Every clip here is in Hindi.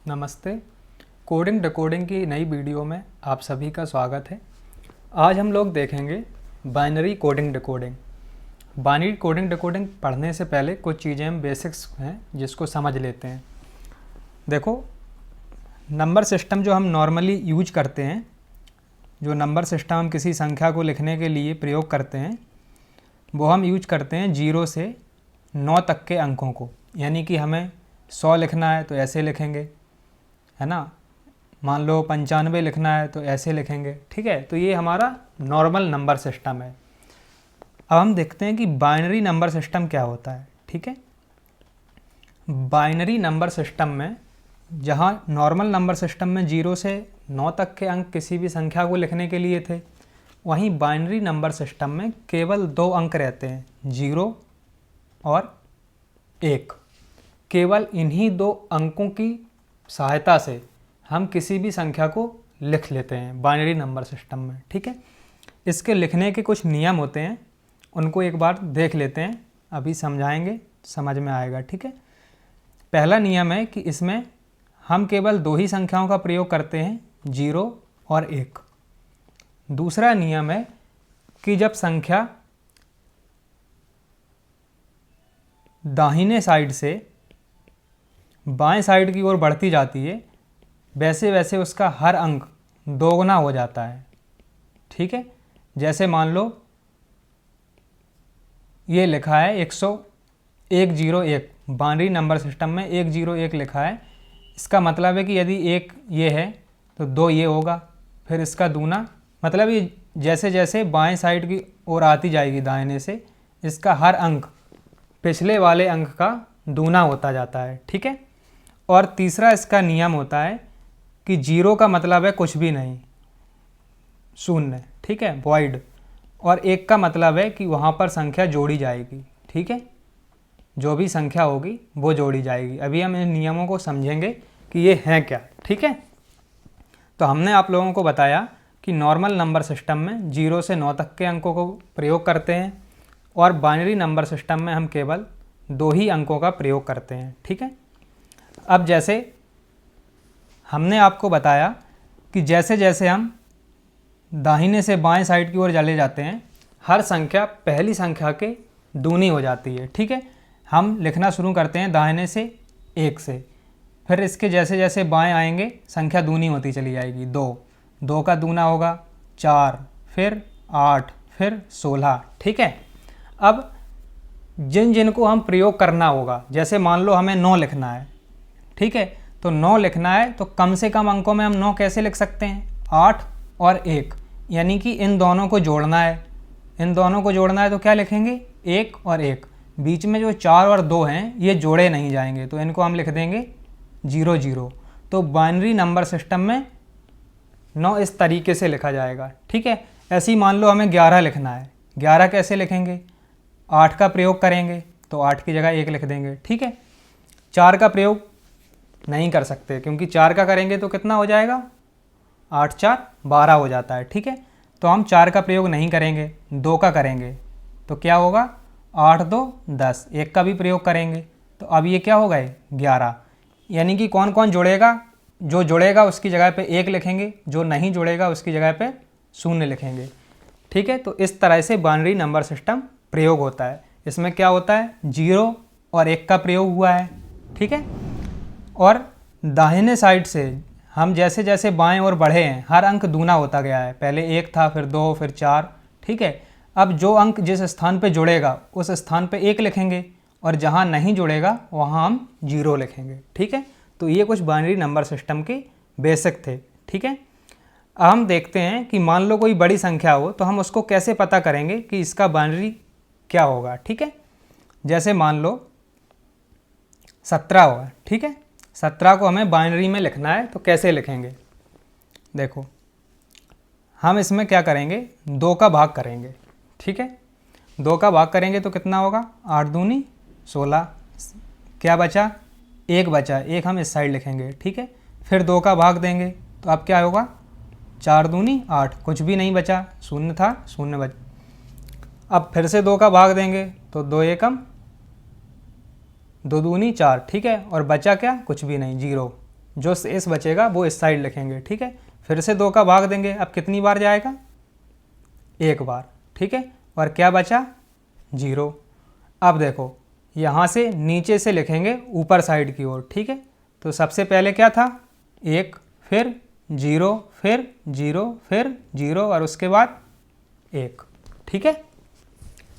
नमस्ते। कोडिंग डिकोडिंग की नई वीडियो में आप सभी का स्वागत है। आज हम लोग देखेंगे binary coding decoding. Binary coding decoding पढ़ने से पहले कुछ चीज़ें हम बेसिक्स हैं जिसको समझ लेते हैं। देखो, नंबर सिस्टम जो हम नॉर्मली यूज करते हैं, जो नंबर सिस्टम हम किसी संख्या को लिखने के लिए प्रयोग करते हैं, वो हम यूज करते हैं 0 से 9 तक के अंकों को। यानी कि हमें 100 लिखना है तो ऐसे लिखेंगे, है ना। मान लो 95 लिखना है तो ऐसे लिखेंगे, ठीक है। तो ये हमारा नॉर्मल नंबर सिस्टम है। अब हम देखते हैं कि बाइनरी नंबर सिस्टम क्या होता है, ठीक है। बाइनरी नंबर सिस्टम में, जहाँ नॉर्मल नंबर सिस्टम में 0 से 9 तक के अंक किसी भी संख्या को लिखने के लिए थे, वहीं बाइनरी नंबर सिस्टम में केवल 2 अंक रहते हैं, 0 और 1। केवल इन्हीं 2 अंकों की सहायता से हम किसी भी संख्या को लिख लेते हैं बाइनरी नंबर सिस्टम में, ठीक है। इसके लिखने के कुछ नियम होते हैं, उनको एक बार देख लेते हैं, अभी समझाएंगे, समझ में आएगा, ठीक है। पहला नियम है कि इसमें हम केवल 2 ही संख्याओं का प्रयोग करते हैं, 0 और 1। दूसरा नियम है कि जब संख्या दाहिने साइड से बाएं साइड की ओर बढ़ती जाती है, वैसे वैसे उसका हर अंक दोगुना हो जाता है, ठीक है। जैसे मान लो ये लिखा है 101 बाइनरी नंबर सिस्टम में 101 लिखा है। इसका मतलब है कि यदि 1 ये है तो 2 ये होगा, फिर इसका दूना, मतलब ये जैसे जैसे बाएं साइड की ओर आती जाएगी दाहिने से, इसका हर अंक पिछले वाले अंक का दूना होता जाता है, ठीक है। और तीसरा इसका नियम होता है कि 0 का मतलब है कुछ भी नहीं, शून्य, ठीक है, वॉइड। और 1 का मतलब है कि वहाँ पर संख्या जोड़ी जाएगी, ठीक है, जो भी संख्या होगी वो जोड़ी जाएगी। अभी हम इन नियमों को समझेंगे कि ये हैं क्या, ठीक है। तो हमने आप लोगों को बताया कि नॉर्मल नंबर सिस्टम में 0 से 9 तक के अंकों को प्रयोग करते हैं, और बाइनरी नंबर सिस्टम में हम केवल 2 ही अंकों का प्रयोग करते हैं, ठीक है। अब जैसे हमने आपको बताया कि जैसे जैसे हम दाहिने से बाएं साइड की ओर चले जाते हैं, हर संख्या पहली संख्या के दूनी हो जाती है, ठीक है। हम लिखना शुरू करते हैं दाहिने से 1 से, फिर इसके जैसे जैसे बाएं आएंगे संख्या दूनी होती चली जाएगी, 2 का दूना होगा 4, फिर 8, फिर 16, ठीक है। अब जिनको हम प्रयोग करना होगा, जैसे मान लो हमें 9 लिखना है, ठीक है, तो 9 लिखना है तो कम से कम अंकों में हम 9 कैसे लिख सकते हैं, 8 और 1, यानी कि इन दोनों को जोड़ना है। इन दोनों को जोड़ना है तो क्या लिखेंगे, 1 और 1। बीच में जो 4 और 2 हैं ये जोड़े नहीं जाएंगे, तो इनको हम लिख देंगे 0 0। तो बाइनरी नंबर सिस्टम में 9 इस तरीके से लिखा जाएगा, ठीक है। ऐसे ही मान लो हमें 11 लिखना है, 11 कैसे लिखेंगे, 8 का प्रयोग करेंगे तो 8 की जगह 1 लिख देंगे, ठीक है। 4 का प्रयोग नहीं कर सकते, क्योंकि 4 का करेंगे तो कितना हो जाएगा, 8 4 12 हो जाता है, ठीक है। तो हम 4 का प्रयोग नहीं करेंगे, 2 का करेंगे तो क्या होगा, 8 2 10। 1 का भी प्रयोग करेंगे तो अब ये क्या हो गए, 11। यानी कि कौन कौन जुड़ेगा, जो जुड़ेगा उसकी जगह पे 1 लिखेंगे, जो नहीं जुड़ेगा उसकी जगह पे 0 लिखेंगे, ठीक है। तो इस तरह से बाइनरी नंबर सिस्टम प्रयोग होता है। इसमें क्या होता है, 0 और 1 का प्रयोग हुआ है, ठीक है। और दाहिने साइड से हम जैसे जैसे बाएं ओर बढ़े हैं, हर अंक दूना होता गया है, पहले 1 था, फिर 2, फिर 4, ठीक है। अब जो अंक जिस स्थान पे जुड़ेगा उस स्थान पे 1 लिखेंगे, और जहां नहीं जुड़ेगा वहां हम 0 लिखेंगे, ठीक है। तो ये कुछ बाइनरी नंबर सिस्टम के बेसिक थे, ठीक है। अब हम देखते हैं कि मान लो कोई बड़ी संख्या हो तो हम उसको कैसे पता करेंगे कि इसका बाइनरी क्या होगा, ठीक है। जैसे मान लो 17 होगा, ठीक है। 17 को हमें बाइनरी में लिखना है तो कैसे लिखेंगे, देखो हम इसमें क्या करेंगे, 2 का भाग करेंगे, ठीक है। 2 का भाग करेंगे तो कितना होगा, 8 दूनी 16, क्या बचा, 1 बचा, 1 हम इस साइड लिखेंगे, ठीक है। फिर 2 का भाग देंगे तो अब क्या होगा, 4 दूनी 8, कुछ भी नहीं बचा, 0 था, 0 बचा। अब फिर से 2 का भाग देंगे तो 2 एकम 2 दूनी 4, ठीक है। और बचा क्या, कुछ भी नहीं, 0। जो शेष बचेगा वो इस साइड लिखेंगे, ठीक है। फिर से 2 का भाग देंगे, अब कितनी बार जाएगा, 1 बार, ठीक है। और क्या बचा, 0। अब देखो यहाँ से नीचे से लिखेंगे ऊपर साइड की ओर, ठीक है। तो सबसे पहले क्या था, 1, फिर 0, फिर 0, फिर 0 और उसके बाद 1, ठीक है।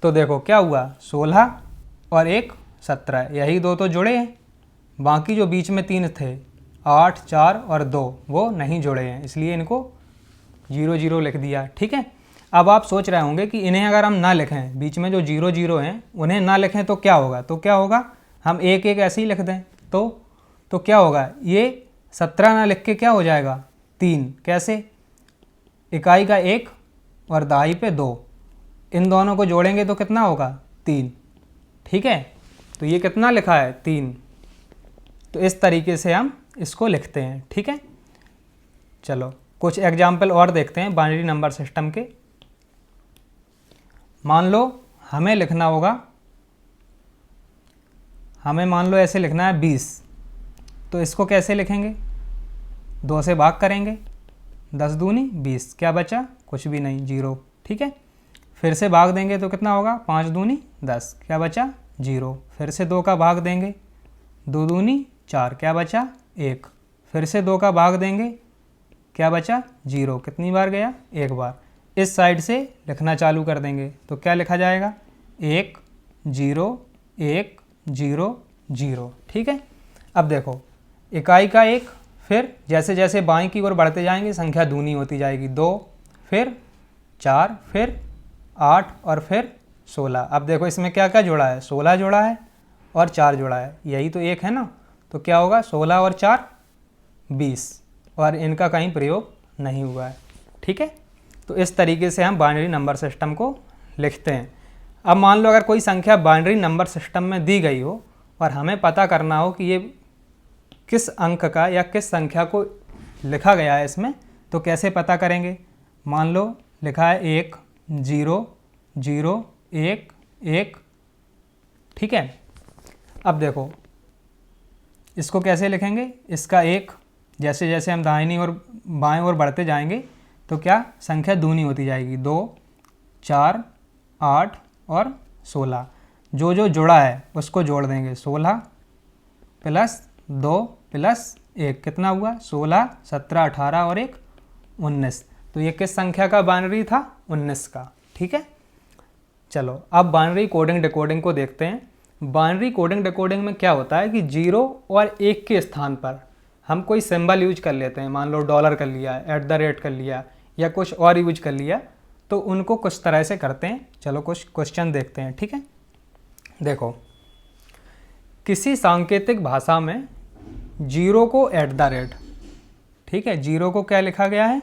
तो देखो क्या हुआ, 16 और 1 17, यही 2 तो जुड़े हैं। बाकी जो बीच में 3 थे 8, 4 और 2 वो नहीं जुड़े हैं, इसलिए इनको 0 0 लिख दिया, ठीक है। अब आप सोच रहे होंगे कि इन्हें अगर हम ना लिखें, बीच में जो 0 0 हैं उन्हें ना लिखें तो क्या होगा, तो क्या होगा, हम 1 1 ऐसे ही लिख दें तो क्या होगा, ये 17 ना लिख के क्या हो जाएगा, 3। कैसे, इकाई का 1 और दहाई पे 2, इन दोनों को जोड़ेंगे तो कितना होगा, 3, ठीक है। तो ये कितना लिखा है, 3। तो इस तरीके से हम इसको लिखते हैं, ठीक है। चलो कुछ एग्जाम्पल और देखते हैं बाइनरी नंबर सिस्टम के। मान लो हमें लिखना होगा, हमें मान लो ऐसे लिखना है 20, तो इसको कैसे लिखेंगे, 2 से भाग करेंगे, 10 दूनी 20, क्या बचा, कुछ भी नहीं, 0, ठीक है। फिर से भाग देंगे तो कितना होगा, 5 दूनी 10, क्या बचा, 0। फिर से 2 का भाग देंगे, 2 दूनी 4, क्या बचा, 1। फिर से 2 का भाग देंगे, क्या बचा, 0, कितनी बार गया, 1 बार। इस साइड से लिखना चालू कर देंगे तो क्या लिखा जाएगा, 1 0 1 0 0, ठीक है। अब देखो इकाई का 1, फिर जैसे जैसे बाएं की ओर बढ़ते जाएंगे संख्या दूनी होती जाएगी, 2, फिर 4, फिर 8 और फिर 16। अब देखो इसमें क्या क्या जुड़ा है, 16 जुड़ा है और 4 जुड़ा है, यही तो 1 है ना। तो क्या होगा, 16 और 4 20, और इनका कहीं प्रयोग नहीं हुआ है, ठीक है। तो इस तरीके से हम बाइनरी नंबर सिस्टम को लिखते हैं। अब मान लो अगर कोई संख्या बाइनरी नंबर सिस्टम में दी गई हो और हमें पता करना हो कि ये किस अंक का या किस संख्या को लिखा गया है इसमें, तो कैसे पता करेंगे। मान लो लिखा है 1 0 0 1 1, ठीक है। अब देखो इसको कैसे लिखेंगे, इसका 1, जैसे जैसे हम दाहिनी और बाएं ओर बढ़ते जाएंगे तो क्या संख्या दूनी होती जाएगी, 2 4 8 और 16। जो जो जुड़ा है उसको जोड़ देंगे, 16 प्लस 2 प्लस 1 कितना हुआ, 16 17 18 और 1 19। तो ये किस संख्या का बाइनरी था, 19 का, ठीक है। चलो अब बाइनरी कोडिंग डिकोडिंग को देखते हैं। बाइनरी कोडिंग डिकोडिंग में क्या होता है कि 0 और 1 के स्थान पर हम कोई सिंबल यूज कर लेते हैं, मान लो डॉलर कर लिया, @ कर लिया या कुछ और यूज कर लिया, तो उनको कुछ तरह से करते हैं। चलो कुछ क्वेश्चन देखते हैं, ठीक है। देखो किसी सांकेतिक भाषा में 0 को @ ठीक है, 0 को क्या लिखा गया है,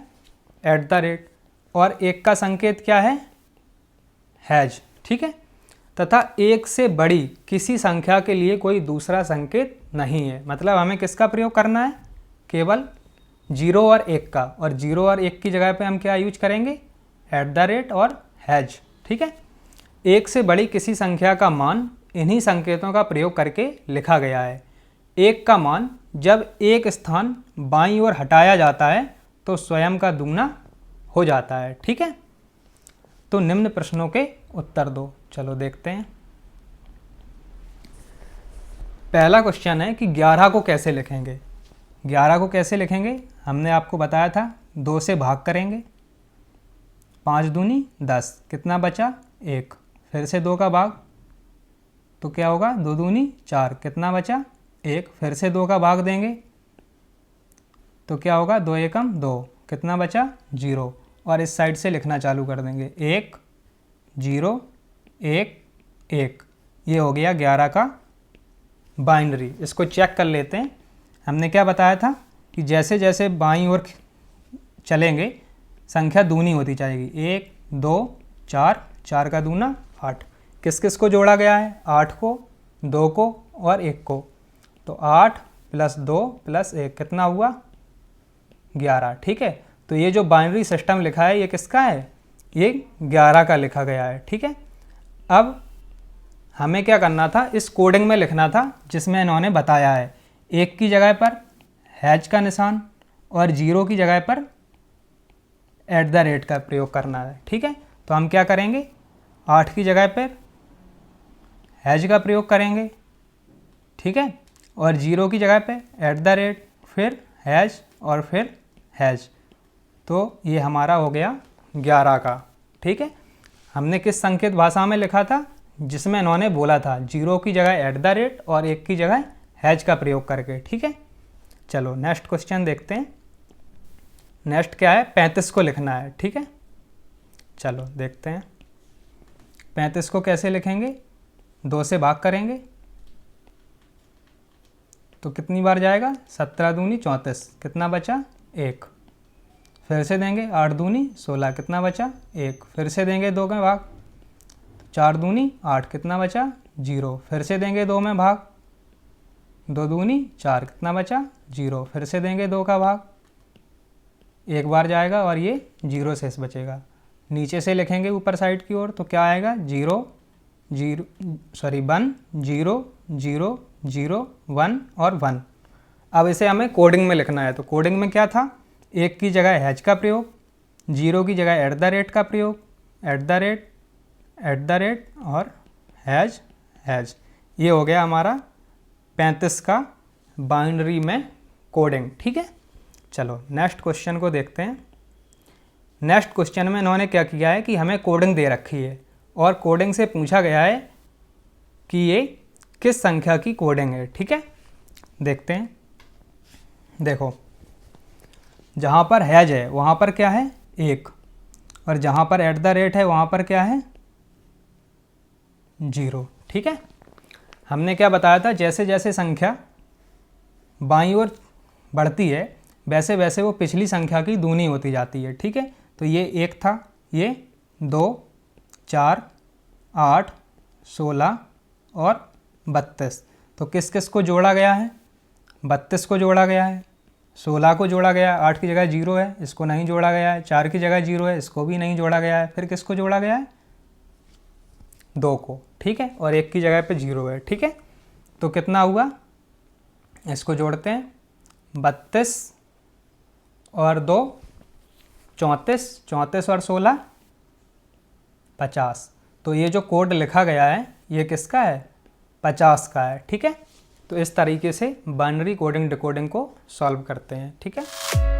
@ और 1 का संकेत क्या है, हैज, ठीक है। तथा 1 से बड़ी किसी संख्या के लिए कोई दूसरा संकेत नहीं है। मतलब हमें किसका प्रयोग करना है, केवल 0 और 1 का, और 0 और 1 की जगह पे हम क्या यूज करेंगे, @ और हैज, ठीक है। 1 से बड़ी किसी संख्या का मान इन्हीं संकेतों का प्रयोग करके लिखा गया है। 1 का मान जब एक स्थान बाईं ओर हटाया जाता है तो स्वयं का दुगना हो जाता है, ठीक है। तो निम्न प्रश्नों के उत्तर दो। चलो देखते हैं। पहला क्वेश्चन है कि 11 को कैसे लिखेंगे। 11 को कैसे लिखेंगे, हमने आपको बताया था 2 से भाग करेंगे, 5 दूनी 10, कितना बचा, 1। फिर से 2 का भाग तो क्या होगा, 2 दूनी 4, कितना बचा, 1। फिर से 2 का भाग देंगे तो क्या होगा, 2 एकम 2, कितना बचा, 0। और इस साइड से लिखना चालू कर देंगे, 1 0 1 1। ये हो गया 11 का बाइनरी। इसको चेक कर लेते हैं। हमने क्या बताया था कि जैसे जैसे बाईं ओर चलेंगे संख्या दूनी होती जाएगी, 1 2 4, 4 का दूना 8। किस किस को जोड़ा गया है, 8 को, 2 को और 1 को। तो 8 + 2 + 1 कितना हुआ, 11, ठीक है। तो ये जो बाइनरी सिस्टम लिखा है ये किसका है, ये 11 का लिखा गया है, ठीक है। अब हमें क्या करना था, इस कोडिंग में लिखना था जिसमें इन्होंने बताया है। 1 की जगह पर हैज का निशान और 0 की जगह पर @ का प्रयोग करना है। ठीक है, तो हम क्या करेंगे, 8 की जगह पर हैज का प्रयोग करेंगे। ठीक है, और 0 की जगह पे @ फिर हैज और फिर हैज, तो ये हमारा हो गया 11 का। ठीक है, हमने किस संकेत भाषा में लिखा था, जिसमें इन्होंने बोला था 0 की जगह @ और 1 की जगह हैज का प्रयोग करके। ठीक है, चलो नेक्स्ट क्वेश्चन देखते हैं। नेक्स्ट क्या है, 35 को लिखना है। ठीक है, चलो देखते हैं 35 को कैसे लिखेंगे। 2 से भाग करेंगे तो कितनी बार जाएगा, 17 दूनी 34, कितना बचा 1। फिर से देंगे 8 दूनी 16, कितना बचा 1। फिर से देंगे 2 में भाग, 4 दूनी 8, कितना बचा 0। फिर से देंगे 2 में भाग, 2 दूनी 4, कितना बचा 0। फिर से देंगे 2 का भाग, 1 बार जाएगा और ये 0 शेष बचेगा। नीचे से लिखेंगे ऊपर साइड की ओर तो क्या आएगा 1 0 0 0 1 और 1। अब इसे हमें कोडिंग में लिखना है, तो कोडिंग में क्या था, 1 की जगह हैज का प्रयोग, 0 की जगह @ का प्रयोग, @ और हैज। ये हो गया हमारा 35 का बाइनरी में कोडिंग। ठीक है, चलो नेक्स्ट क्वेश्चन को देखते हैं। नेक्स्ट क्वेश्चन में इन्होंने क्या किया है कि हमें कोडिंग दे रखी है और कोडिंग से पूछा गया है कि ये किस संख्या की कोडिंग है। ठीक है, देखते हैं। देखो, जहाँ पर हैज है वहाँ पर क्या है 1, और जहाँ पर @ है वहाँ पर क्या है 0। ठीक है, हमने क्या बताया था, जैसे जैसे संख्या बाईं ओर बढ़ती है वैसे वैसे वो पिछली संख्या की दूनी होती जाती है। ठीक है, तो ये 1 था, ये 2 4 8 16 और 32, तो किस किस को जोड़ा गया है, 32 को जोड़ा गया है, 16 को जोड़ा गया है, 8 की जगह 0 है, इसको नहीं जोड़ा गया है, 4 की जगह 0 है, इसको भी नहीं जोड़ा गया है, फिर किसको जोड़ा गया है 2 को। ठीक है, और 1 की जगह पे 0 है। ठीक है, तो कितना हुआ, इसको जोड़ते हैं, 32 और 2 34, 34 और 16 50। तो ये जो कोड लिखा गया है ये किसका है, 50 का है। ठीक है, तो इस तरीके से बाइनरी कोडिंग डिकोडिंग को सॉल्व करते हैं। ठीक है।